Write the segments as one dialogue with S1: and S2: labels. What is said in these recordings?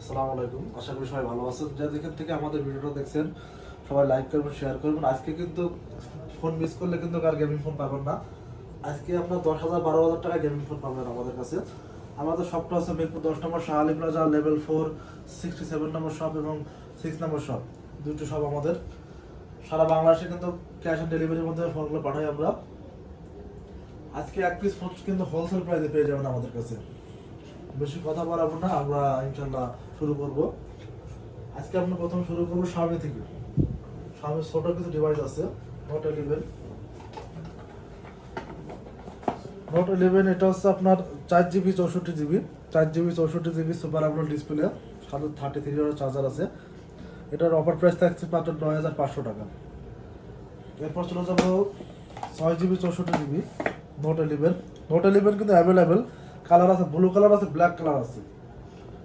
S1: আসসালামু আলাইকুম, আশা করি সবাই ভালো আছেন। যে যেখান থেকে আমাদের ভিডিওটা দেখছেন সবাই লাইক করবেন, শেয়ার করবেন। আজকে কিন্তু ফোন মিস করলে কিন্তু আর গেমিং ফোন পাবেন না। আজকে আপনার 10,000 12,000 টাকা গেমিং ফোন পাবেন আমাদের কাছে। আমাদের শপটা হচ্ছে মিরপুর 10 নম্বর শাহ আলী প্লাজা, লেভেল 4, 67 নম্বর শপ এবং 6 নম্বর শপ, দুটো শপ আমাদের। সারা বাংলাদেশে কিন্তু ক্যাশ অন ডেলিভারির মধ্যে ফোনগুলো পাঠাই আমরা। আজকে এক পিস ফোন কিন্তু হোলসেল প্রাইসে পেয়ে যাবেন আমাদের কাছে। বেশি কথা বলাবো না, আমরা ইনশাল্লাহ শুরু করব। আজকে আমরা প্রথম শুরু করবো Xiaomi থেকে। Xiaomi ছোট কিছু ডিভাইস আছে, Note 11। Note 11 এটা হচ্ছে আপনার 4GB 64GB, 4GB 64GB super AMOLED display, সাথে 33 ওয়াট চার্জার আছে। এটার অফার প্রাইস থাকছে মাত্র 9,500 টাকা। এরপর চলে যাবো 6GB 64GB Note 11। Note 11 কিন্তু অ্যাভেলেবেল, কালার আছে, ব্লু কালার আছে, ব্ল্যাক কালার আছে।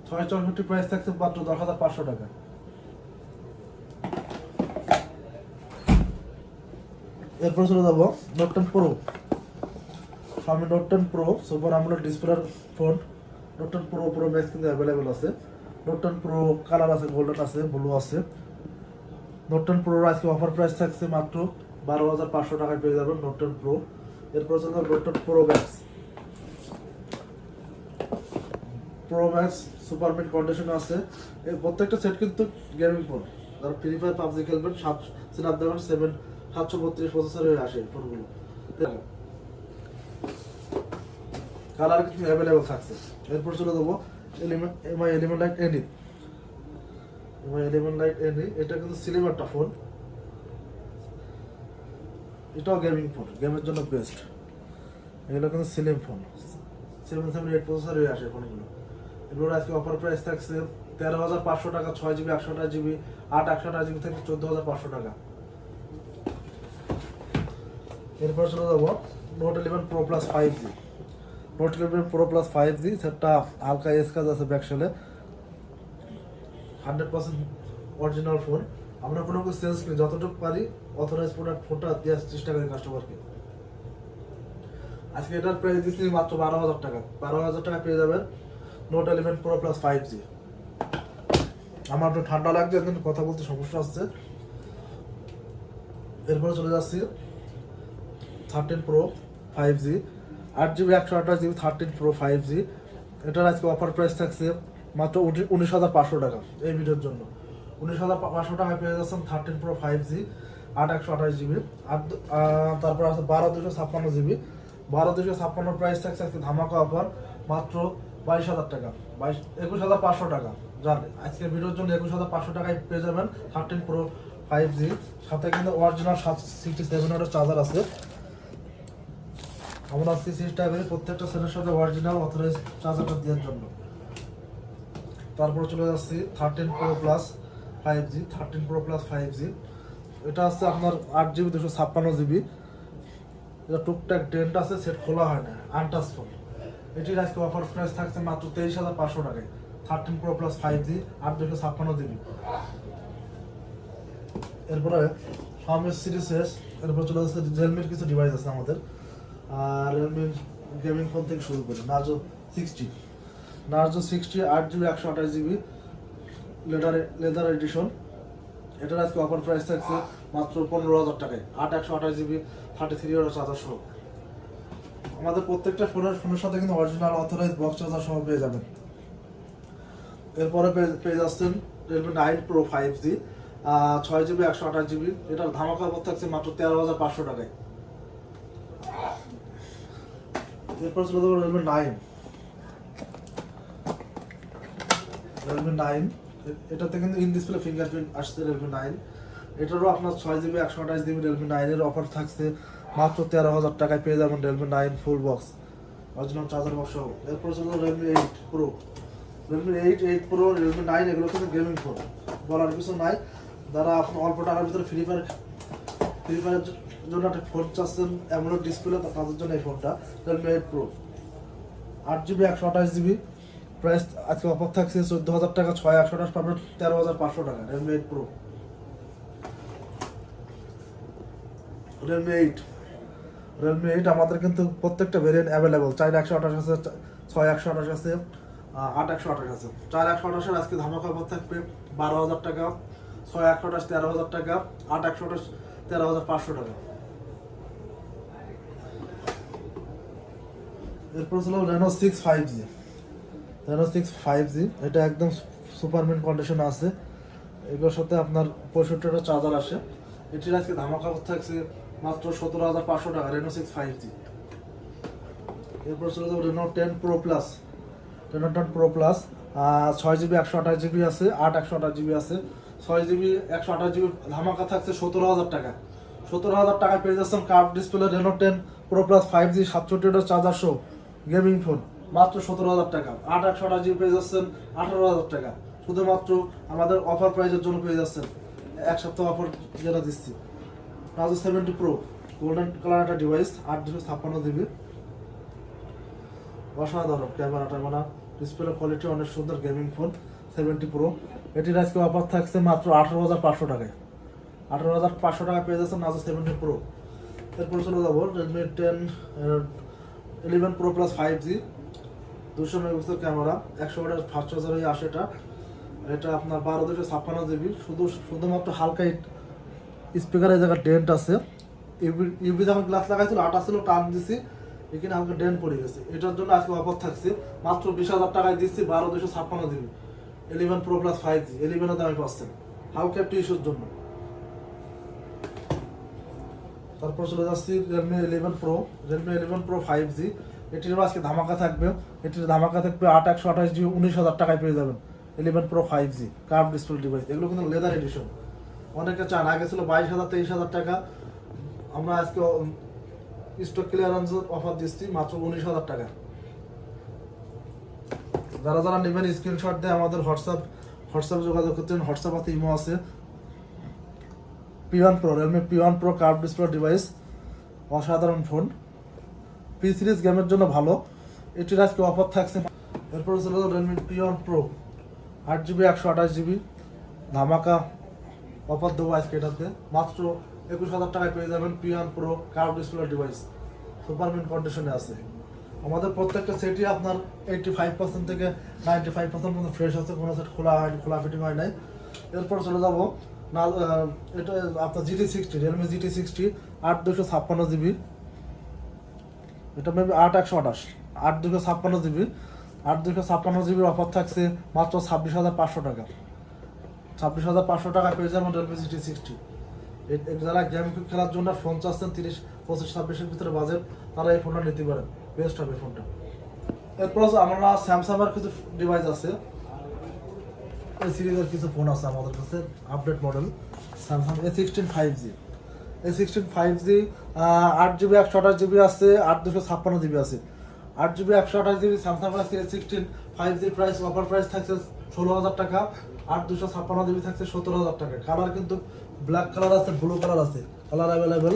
S1: 664 প্রাইস থাকছে মাত্র 10,500 টাকা। এরপর চলে যাবো Note 10 Pro। Xiaomi Note 10 Pro super AMOLED ডিসপ্লের ফোন। Note 10 Pro Pro Max কিন্তু অ্যাভেলেবেল আছে। Note 10 Pro কালার আছে, গোল্ডেন আছে, ব্লু আছে। Note 10 Pro আজকে অফার প্রাইস থাকছে মাত্র 12,500 টাকায় পেয়ে যাবেন Note 10 Pro। এরপর চলে যাবো Note 10 Pro Max। Pro Max super mid কন্ডিশনে আছে। এই প্রত্যেকটা সেট কিন্তু গেমিং ফোন, যারা ফ্রি ফায়ার পাবজি খেলবেন, স্ন্যাপড্রাগন 732 প্রসেসরে আসে ফোনগুলো। কালার কিন্তু অ্যাভেলেবল থাকছে। এরপর চলে যাবো MI 11 Lite NE। MI 11 Lite NE এটা কিন্তু স্লিম একটা ফোন, এটাও গেমিং ফোন, গেমের জন্য বেস্ট। এগুলো কিন্তু স্লিম ফোন, 778 প্রসেসরে আসে ফোনগুলো। এগুলোর আজকে অফার প্রাইস থাকছে 13,500 টাকা, 6GB 128GB, 8 128GB থেকে 14,500 টাকা। এরপর চলে যাবো Note 11 Pro Plus 5G। Note 11 Pro Plus 5G সেটটা হালকা স্ক্র্যাচ আছে ব্যাকশেলে, 100% অরিজিনাল ফোন। আমরা কোনো কিছু চেঞ্জ করি, যতটুকু পারি অথরাইজ প্রোডাক্ট ফোনটা দেওয়ার চেষ্টা করি কাস্টমারকে। আজকে এটার প্রাইস দিচ্ছি মাত্র 12,000 টাকা। 12,000 টাকা পেয়ে যাবেন Note 11 Pro Plus 5G। আমার একটু ঠান্ডা লাগছে, কিন্তু কথা বলতে সমস্যা হচ্ছে। এরপরে চলে যাচ্ছি 13 Pro 5G, 8GB 128GB 13 Pro 5G। এটার আজকে অফার প্রাইস থাকছে মাত্র 19,500 টাকা। এই ভিডিওর জন্য 19,500 টাকায় পেয়ে যাচ্ছেন 13 Pro 5G, 8 128GB। আর তারপর আছে 12,256GB। 12,256 প্রাইস থাকছে আজকে ধামাকা অফার মাত্র 22,000 টাকা, 21,500 টাকা। জান আজকের ভিডিওর জন্য 21,500 টাকায় পেয়ে যাবেন 13 Pro 5G। সাথে কিন্তু অরিজিনাল 67 ওয়াটের চার্জার আছে। আমরা আজকে চেষ্টা করি প্রত্যেকটা সেলের সাথে অরিজিনাল অথরাইজ চার্জারটা দেওয়ার জন্য। তারপর চলে যাচ্ছি 13 Pro Plus 5G। 13 Pro Plus 5G এটা আছে আপনার 8GB 256GB। এটা টুকটাক ডেন্ট আছে, সেট খোলা হয় না, আনটাচ ফোন। এটির আজকে অফার প্রাইস থাকছে মাত্র 23,500 টাকায়। 13 Pro Plus 5G 856GB। এরপরে Xiaomi Series S। এরপর চলে যাচ্ছে রিয়েলমির কিছু ডিভাইস আছে আমাদের। আর রিয়েলমি গেমিং ফোন থেকে শুরু করি Narzo 60। Narzo 60 8GB 128GB leather addition. এটার আজকে অফার প্রাইস থাকছে মাত্র 15,000 টাকায়, 8 128GB 33 ওয়াট চার্জার সহ। আমাদের প্রত্যেকটা ফোনের সাথে কিন্তু অরিজিনাল অথরাইজ বক্স চার্জার সহ পেয়ে যাবেন। এরপরে পেয়ে যাচ্ছেন Realme 9 Pro 5G, 6GB 128GB। এটার ধামাকা অফার থাকছে মাত্র 13,500 টাকায়। এরপর চলে যাবো Realme 9। Realme 9 এটাতে কিন্তু ইন ডিসপ্লে ফিঙ্গারপ্রিন্ট আসছে Realme 9। এটারও আপনার 6GB 128GB Realme 9 এর অফার থাকছে মাত্র 13,000 টাকায় পেয়ে যাবেন Realme 9 full box, original charger box সহ। এরপর চলে Realme 8 Pro। Realme 8 Pro, Realme 9 এগুলো কিন্তু গেমিং ফোন, বলার কিছু নাই। যারা আপনি অল্প টাকার ভিতরে ফ্রি ফায়ারের জন্য একটা ফোন চাচ্ছেন অ্যামোলেড ডিসপ্লে, তাদের জন্য এই ফোনটা Realme 8 Pro। 8GB 128GB price আজকে অফার থাকছে 14,000 টাকা, 6 128 পাবেন 13,500 টাকা Realme 8 Pro। Realme 8 আমাদের কিন্তু প্রত্যেকটা ভেরিয়েন্ট অ্যাভেলেবল, 4 128 আছে, 6 128 আছে, 8/128 আছে। 4/128 আজকে ধামাকা অফার থাকবে 12,000 টাকা, 6/128 13,000 টাকা, 8/128 13,500 টাকা। এরপর ছিল রেনো 6 5G। রেনো 6 5G এটা একদম সুপারম্যান কন্ডিশন আছে। এগুলোর সাথে আপনার 65টা চার্জার আসে। এটির আজকে ধামাকা অফার থাকছে মাত্র 17,500 টাকা, রেনো 6 5G। এরপর ছিল Reno 10 pro plus. Reno 10 pro plus 6GB 128GB আছে, 8/128GB আছে। 6GB 128GB ধামাকা থাকছে 17,000 টাকা। 17,000 টাকায় পেয়ে যাচ্ছেন curve display Reno 10 pro plus 5G 67টা চার্জার সহ গেমিং ফোন মাত্র 17,000 টাকা। 8/128GB পেয়ে যাচ্ছেন 18,000 টাকা। শুধুমাত্র আমাদের অফার প্রাইজের জন্য পেয়ে যাচ্ছেন, এক সপ্তাহ অফার যেটা দিচ্ছি। রাজু 70 প্রো গোল্ডেন কালার একটা ডিভাইস, 8/256GB, অসাধারণ ক্যামেরা ট্যামেরা ডিসপ্লে কোয়ালিটি অনেক সুন্দর গেমিং ফোন 70 প্রো। এটির আজকে অফার থাকছে মাত্র 18,500 টাকায়। 18,500 টাকা পেয়ে যাচ্ছেন নাজো 70 প্রো। এরপর চলে যাবো Redmi 11 pro plus 5G, 200 megapixel camera, 100 ওয়াটের ফাস্ট চার্জার হয়ে আসে। এটা আপনার 12/256GB। শুধুমাত্র হালকা স্পিকারের জায়গায় ডেন্ট আছে। ইউভি যখন গ্লাস লাগাইছিল 8 ছিল, টান দিছি, এখানে হালকা ডেন্ট পড়ে গেছে। এটার জন্য আজকে অফার থাকছে মাত্র 20,000 টাকায় দিচ্ছি 12/256GB 11 প্রো প্লাস 5G। 11 দামে পাচ্ছেন হালকা একটু ইস্যুর জন্য। তারপর চলে যাচ্ছি Redmi 11 pro. Redmi 11 pro 5G এটির আজকে ধামাকা থাকবে। এটির ধামাকা থাকবে 8/128GB 19,000 টাকায় পেয়ে যাবেন 11 pro 5G curve display device. এগুলো কিন্তু লেদার এডিশন। অনেকে চান, আগে ছিল 22,000 23,000 টাকা, আমরা আজকে স্টক ক্লিয়ারেন্স অফার দিচ্ছি মাত্র 19,000 টাকা। যারা যারা নেবেন স্ক্রিনশট দিয়ে আমাদের হোয়াটসঅ্যাপ যোগাযোগ করতেন। হোয়াটসঅ্যাপ আছে, ইমো আছে। P1 Pro Redmi P1 Pro curve display device, অসাধারণ ফোন, পি সিরিজ গেমের জন্য ভালো। এটির আজকে অফার থাকছে। এরপর ছিল Redmi P1 Pro 8GB 128GB ধামাকা অফার দেবো আজকে। এটাতে মাত্র 21,000 টাকায় পেয়ে যাবেন P1 Pro curve display device, সুপারমিন কন্ডিশনে আছে। আমাদের প্রত্যেকটা সেটই আপনার 85% থেকে 95% পর্যন্ত ফ্রেশ আছে, কোনো সেট খোলা হয়নি, খোলা ফিটিং হয় নাই। এরপর চলে যাবো না, এটা আপনার GT60 রিয়েলমি GT60 8/256GB। এটা মেবি 8/128 8/256GB। 8/256GB অফার থাকছে মাত্র 26,500 টাকা। 26,500 টাকা পেয়ে যাবেন রিয়েলমি GT60। যারা গেম খেলার জন্য ফোন চাচ্ছেন 30, 25, 26-এর ভিতরে বাজেট, তারা এই ফোনটা নিতে পারেন, বেস্ট হবে ফোনটা। এরপর আমরা স্যামসাংয়ের কিছু ডিভাইস আছে, এই সিরিজের কিছু ফোন আছে আমাদের কাছে update model. Samsung A16 5G। A16 5G 8GB 128GB আছে, 8/256GB আছে। 8GB 128GB Samsung Galaxy A16 5G price offer price থাকছে 16,000 টাকা। 8/256GB থাকছে 17,000 টাকা। কালার কিন্তু ব্ল্যাক কালার আছে, ব্লু কালার আছে, কালার অ্যাভেলেবেল।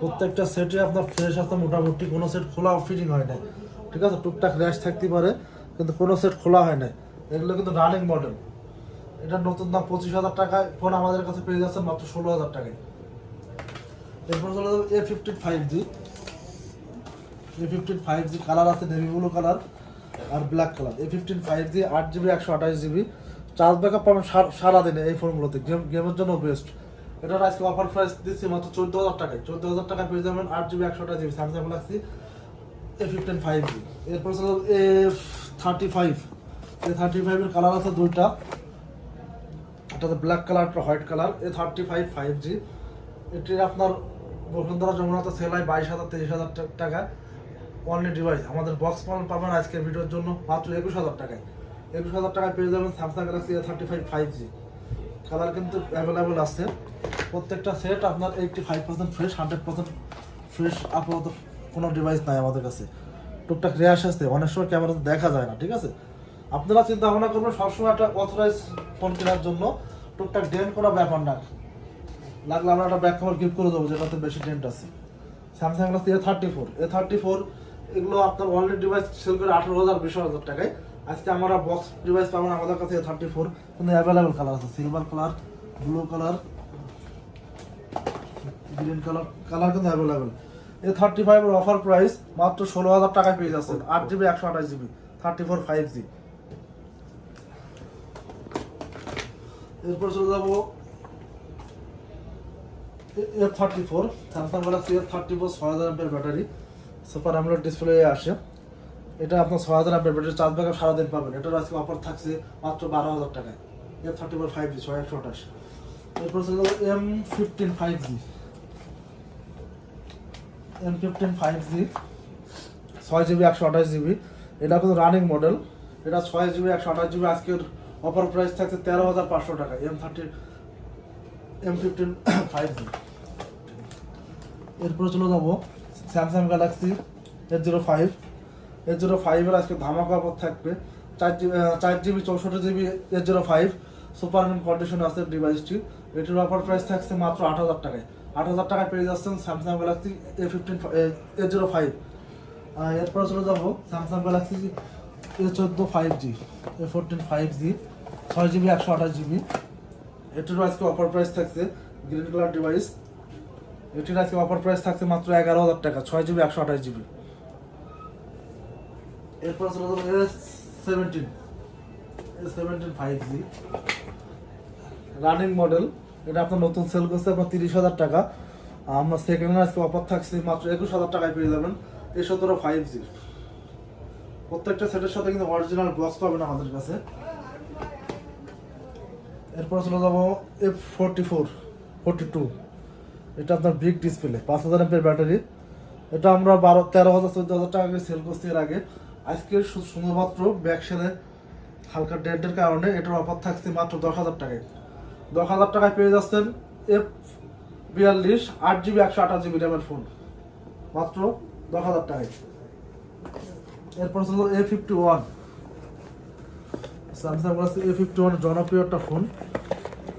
S1: প্রত্যেকটা সেটে আপনার ফ্রেশ আছে মোটামুটি, কোনো সেট খোলা ফিটিং হয় না, ঠিক আছে। টুকটাক র্যাশ থাকতে পারে, কিন্তু কোনো সেট খোলা হয় না। এগুলো কিন্তু রানিং মডেল। এটার নতুন দাম 25,000 টাকায় ফোন আমাদের কাছে পেয়ে যাচ্ছে মাত্র 16,000 টাকায়। এরপর চলে যাবে A15 5G। A15 5G colour আছে নেভি ব্লু কালার আর black colour. A15 5G 8GB 128GB, charge backup পাবেন সারাদিনে। এই ফোনগুলোতে গেমের জন্য বেস্ট। এটার আজকে অফার প্রাইস দিচ্ছি মাত্র 14,000 টাকায়। 14,000 টাকায় পেয়ে যাবেন 8GB 128GB Samsung Galaxy A15 5G। এরপর চলে A35। A35 এর কালার আছে দুইটা, এটাতে ব্ল্যাক কালার, একটা হোয়াইট কালার। A35 5G এটির আপনার বসুন্ধরা যমুনাতে সেল হয় 22,000 23,000 টাকা অনলি ডিভাইস। আমাদের বক্স মডেল পাবেন আজকের ভিডিওর জন্য মাত্র 21,000 টাকায়। 21,000 টাকায় পেয়ে যাবেন Samsung Galaxy A35 5G। Colour কিন্তু অ্যাভেলেবেল আছে। প্রত্যেকটা সেট আপনার 85% ফ্রেশ, 100% ফ্রেশ। আপাতত কোনো ডিভাইস নাই আমাদের কাছে, টুকটাক র্যাশ আসতে অনেক সময় ক্যামেরাতে দেখা যায় না, ঠিক আছে। আপনারা চিন্তা ভাবনা করবেন সবসময় একটা অথরাইজ ফোন কেনার জন্য, টুকটাক ডেন্ট করা ব্যাপার না, লাগলে আমরা একটা ব্যাক কভার গিফট করে দেবো যেটাতে বেশি ডেন্ট আছে। স্যামসাং গ্যালাক্সি A34 এগুলো আপনার অনলি ডিভাইস সেল করে 18,000 20,000 টাকায়। আজকে আমরা বক্স ডিভাইস পাবেন আমাদের কাছে A34, কিন্তু অ্যাভেলেবেল কালার আছে, silver colour, blue colour, green colour, colour কিন্তু অ্যাভেলেবেল। A35 এর অফার প্রাইস মাত্র 16,000 টাকায় পেয়ে যাচ্ছেন 8GB 128GB F34 5G। এরপর চলে যাবো F34, Samsung Galaxy F34 6000 mAh battery, super AMOLED display আসে। এটা আপনার 6000 mAh ব্যাটারি, চার্জ ব্যাকআপ সারাদিন পাবেন। এটার আজকে অফার থাকছে মাত্র 12000 টাকায়, F34 5G 6128। এরপর চলে যাবো M15 5G, M15 5G 6GB 128GB। এটা কিন্তু রানিং মডেল, এটা 6GB 128GB। আজকের অফার প্রাইস থাকছে 13500 টাকা, M15 5G। এরপরে চলে যাবো স্যামসাং গ্যালাক্সি S05, S05 এর আজকে ধামাকা অফার থাকবে। 4GB 64GB S05 super condition আছে ডিভাইসটি। এটির অফার প্রাইস থাকছে মাত্র 8000 টাকায়। 8000 টাকায় পেয়ে যাচ্ছেন স্যামসাং গ্যালাক্সি S05। এরপরে চলে যাবো Samsung Galaxy S14 5G, A14 5G 6GB 128GB। এটিরও আজকে অফার প্রাইস থাকছে, গ্রিন কালার ডিভাইস। এটির আজকে অফার প্রাইস থাকছে মাত্র 11000 টাকা, 6GB 128GB। এরপর চলে যাবো A17 5G রানিং মডেল। এটা আপনার নতুন সেল করছে আপনার 30,000 টাকা। আমরা সেকেন্ড আজকে অফার থাকছে মাত্র 21000 টাকায় পেয়ে যাবেন A17 5G। প্রত্যেকটা সেটের সাথে কিন্তু অরিজিনাল বক্স পাবেন আমাদের কাছে। এরপর চলে যাবো F44 42, এটা আপনার বিগ ডিসপ্লে 5000 mAh ব্যাটারি। এটা আমরা 13,000 14,000 টাকা করে সেল করছি এর আগে। আজকে শুধুমাত্র ব্যাক সেলে হালকা ডেন্টের কারণে এটার অফার থাকছে মাত্র 10,000 টাকায়। 10,000 টাকায় পেয়ে যাচ্ছেন F42 8GB 128GB র্যামের ফোন, মাত্র 10,000 টাকায়। এরপর ছিল A51, স্যামসাং গ্যালাক্সি A51 জনপ্রিয় একটা ফোন।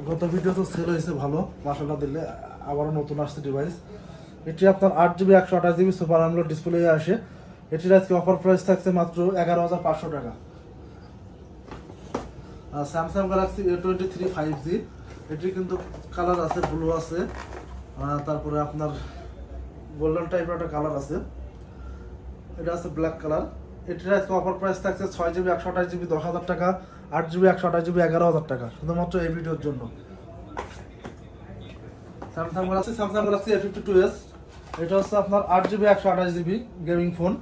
S1: গত ভিডিও তো সেল হয়েছে ভালো, মাসাল্লাহ দিলে আবারও নতুন আসছে ডিভাইস। এটি আপনার 8GB 128GB super AMOLED display আসে। এটির আজকে অফার প্রাইস থাকছে মাত্র 11,500 টাকা। আর স্যামসাং গ্যালাক্সি A23 5G, এটির কিন্তু কালার আছে, ব্লু আছে, তারপরে আপনার গোল্ডেন টাইপের একটা কালার আছে, এটা আছে ব্ল্যাক কালার। এটির আজকে অফার প্রাইস থাকছে 6GB 128GB 10,000 টাকা, 8GB 128GB 11,000 টাকা, শুধুমাত্র এই ভিডিওর জন্য। স্যামসাং গ্যালাক্সি A52s, এটা হচ্ছে আপনার 8GB 128GB গেমিং ফোন,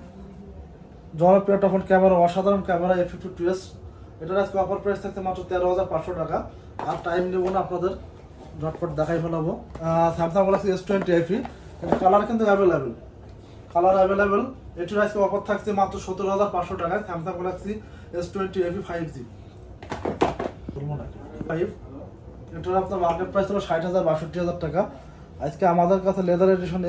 S1: জনপ্রিয় একটা ফোন, ক্যামেরা অসাধারণ ক্যামেরা A52s। এটার আজকে অফার প্রাইস থাকছে মাত্র 13,500 টাকা। আর টাইম নেব না আপনাদের, ঝটপট দেখাই ফেলাবো। স্যামসাং গ্যালাক্সি S20 FE, এটা কালার কিন্তু অ্যাভেলেবেল। এটির আজকে অফার থাকছে মাত্র 17,500 টাকায়, Samsung Galaxy S20 FE 5G। এটার আপনার মার্কেট প্রাইস হলো 60,000 62,000 টাকা। আজকে আমাদের কাছে লেদার এডিশন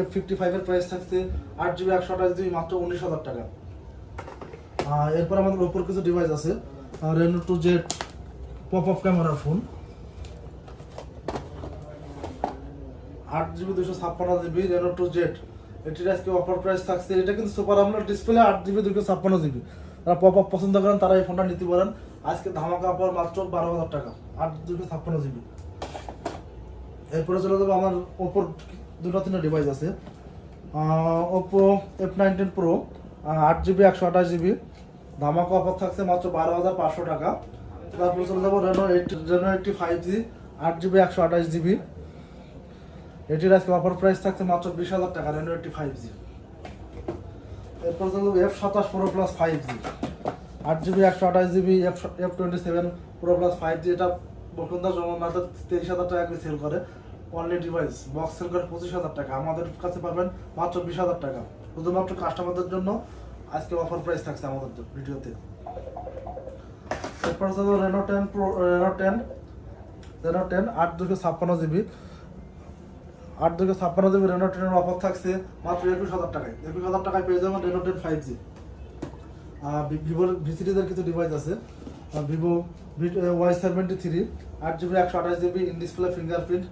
S1: F55 এর প্রাইস থাকছে 8GB 128GB মাত্র 19,000 টাকা। এরপর আমাদের ওপর কিছু ডিভাইস আছে, Reno 2Z পপ আপ ক্যামেরার phone, 8GB 256GB Reno 2Z। এটির আজকে অফার প্রাইস থাকছে, এটা কিন্তু super AMOLED display, 8GB 256GB। যারা পপ আপ পছন্দ করেন তারা এই ফোনটা নিতে পারেন। আজকে ধামাকা অফার মাত্র 12,000 টাকা, 8GB 256GB। এরপরে চলে যাবো আমার ওপোর 2-3টা ডিভাইস আছে। Oppo F19 Pro 8GB 128GB, ধামাকা অফার থাকছে মাত্র 12,500 টাকা। তারপরে চলে যাবো Reno 80 5G 8GB 128GB। এটির আজকে অফার প্রাইস থাকছে মাত্র 20,000 টাকা, Reno 80 5G। এরপর চলে যাবো F27 Pro Plus 5G 8GB 128GB F27 Pro Plus 5G। এটা বসুন্ধরা জগন্নাথের 23,000 টাকা করে সেল করে, অনলি ডিভাইস বক্স সেল করে 25,000 টাকা। আমাদের কাছে পাবেন মাত্র 20,000 টাকা, শুধুমাত্র কাস্টমারদের জন্য আজকে অফার প্রাইস থাকছে আমাদের ভিডিওতে। এরপর হচ্ছে Reno 10 Pro, Reno 10 8/256GB 8/256GB Reno 10 এর অফার থাকছে মাত্র 21,000 টাকায়। 21,000 টাকায় পেয়ে যাবেন Reno 10 5G। ভিভোর ভিসিটিদের কিছু ডিভাইস আছে, Vivo Y73 8GB 128GB in display fingerprint,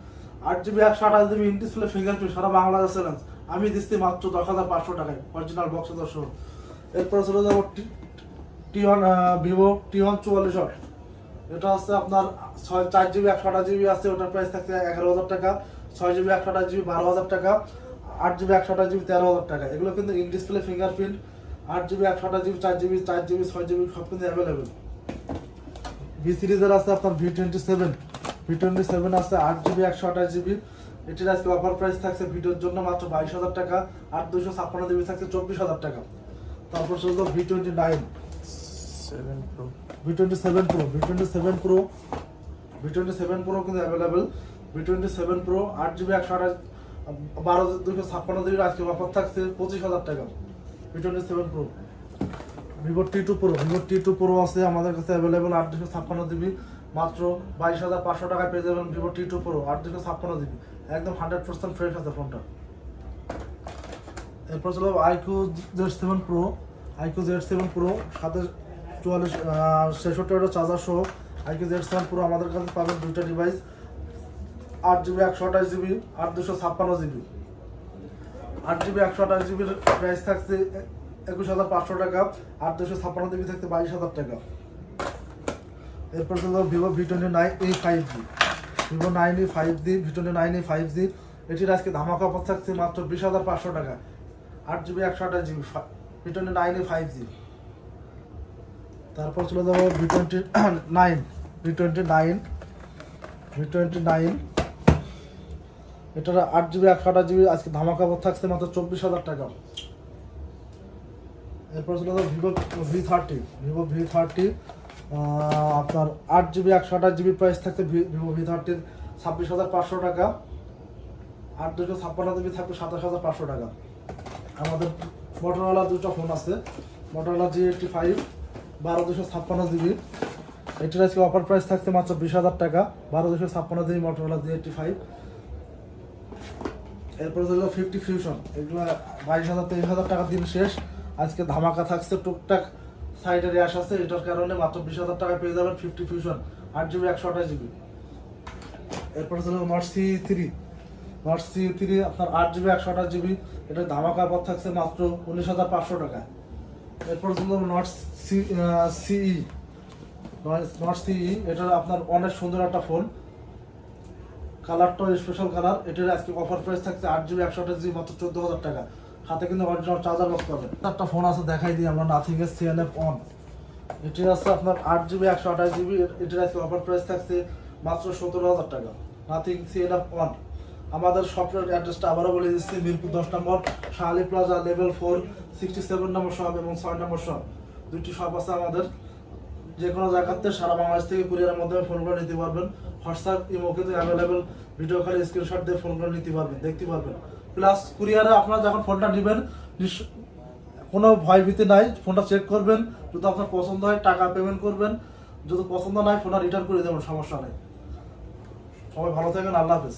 S1: 8GB 128GB in display fingerprint, সারা বাংলাদেশ চ্যালেঞ্জ। আমি দিচ্ছি মাত্র 10,500 টাকায়, অরিজিনাল বক্স দর্শন। এরপরে চলে যাবো ভিভো T1 4400। এটা হচ্ছে আপনার 4GB 128GB আছে, ওটার প্রাইস থাকছে 11,000 টাকা, 6GB 128GB 12,000 টাকা, 8GB 128GB 13,000 টাকা। এগুলো কিন্তু in display fingerprint, 8GB 128GB 4GB 6GB সব কিন্তু অ্যাভেলেবেল। ভি সিরিজের আছে আপনার V27 আছে 8GB 128GB। এটির আজকে অফার প্রাইস থাকছে ভিডিওর জন্য মাত্র 22,000 টাকা, আর 256GB থাকছে 24,000 টাকা। তারপর চললো V27 Pro কিন্তু available. V27 Pro 8GB 128 256GB আজকে অফার থাকছে 25,000 টাকা। V27 Pro। Vivo T2 Pro আছে আমাদের কাছে অ্যাভেলেবেল 8 256GB মাত্র 22,500 টাকায় পেয়ে যাবেন। Vivo T2 Pro 8 256GB একদম 100% ফ্রেশ আছে ফোনটা। এরপর চলো iQ Z7 Pro সাথে 46 চার্জার সহ iQ Z7 Pro আমাদের কাছে পাবেন দুইটা device, 8GB 128GB 8 256GB। 8GB 128GB price থাকছে 21,500 টাকা, 8 256GB থাকছে 22,000 টাকা। এরপর চলো Vivo V29e 5G। এটির আজকে ধামাকা অফার থাকছে মাত্র 20,500 টাকা, 8GB 128GB V29e 5G। তারপর চলে যাবো V29 এটার 8GB 128GB আজকে ধামাকা অফার থাকছে মাত্র 24,000 টাকা। এরপর চলে যাবো Vivo V30 আপনার 8GB 128GB প্রাইস থাকছে Vivo V30 26,500 টাকা, 8 256GB থাকবে 27,500 টাকা। আমাদের মোটরোলা দুটো ফোন আছে, মোটরোলা G85 12 256GB। এটির আজকে অফার প্রাইস থাকছে মাত্র 20,000 টাকা, 12 256GB মোটরোলা G85। এরপর হলো 50 ফিউশন, এগুলো 22,000 23,000 টাকা দিন শেষ, আজকে ধামাকা থাকছে। টুকটাক সাইডে র্যাশ আছে, এটার কারণে মাত্র 20,000 টাকা পেয়ে যাবেন 50 ফিউশন 8GB 128GB। এরপর হলো Note C3 আপনার 8GB 128GB, এটার ধামাকা অফার থাকছে মাত্র 19,500 টাকা। এরপর হলো Note CE, এটা আপনার অনেক সুন্দর একটা ফোন, কালারটা স্পেশাল কালার। এটার আজকে অফার প্রাইস থাকছে 8GB 128GB মাত্র 14,000 টাকা, হাতে কিন্তু অরিজিনাল চার্জার বক্স পাবেন। একটা ফোন আছে দেখাই দিই আমরা, নাথিং এর CNF অন। এটি আছে আপনার 8GB 128GB, এটির আজকে অফার প্রাইস থাকছে মাত্র 17,000 টাকা, নাথিং CNF অন। আমাদের শপের অ্যাড্রেসটা আবারও বলে দিচ্ছি, মিরপুর 10 নম্বর শাহালি প্লাজা লেভেল 4 67 নম্বর শপ এবং 6 নম্বর শপ, দুইটি শপ আছে আমাদের। যে কোনো জায়গাতে সারা বাংলাদেশ থেকে কুরিয়ারের মাধ্যমে ফোনগুলো নিতে পারবেন। হোয়াটসঅ্যাপ ইমো কিন্তু অ্যাভেলেবেল, ভিডিও কলে স্ক্রিনশট দিয়ে ফোনগুলো নিতে পারবেন, দেখতে পারবেন। প্লাস কুরিয়ারে আপনারা যখন ফোনটা নেবেন কোনো ভয়ভীতি নাই, ফোনটা চেক করবেন, যদি আপনার পছন্দ হয় টাকা পেমেন্ট করবেন, যদি পছন্দ নয় ফোনটা রিটার্ন করে দেবেন, সমস্যা নেই। সবাই ভালো থাকেন, আল্লাহ হাফেজ।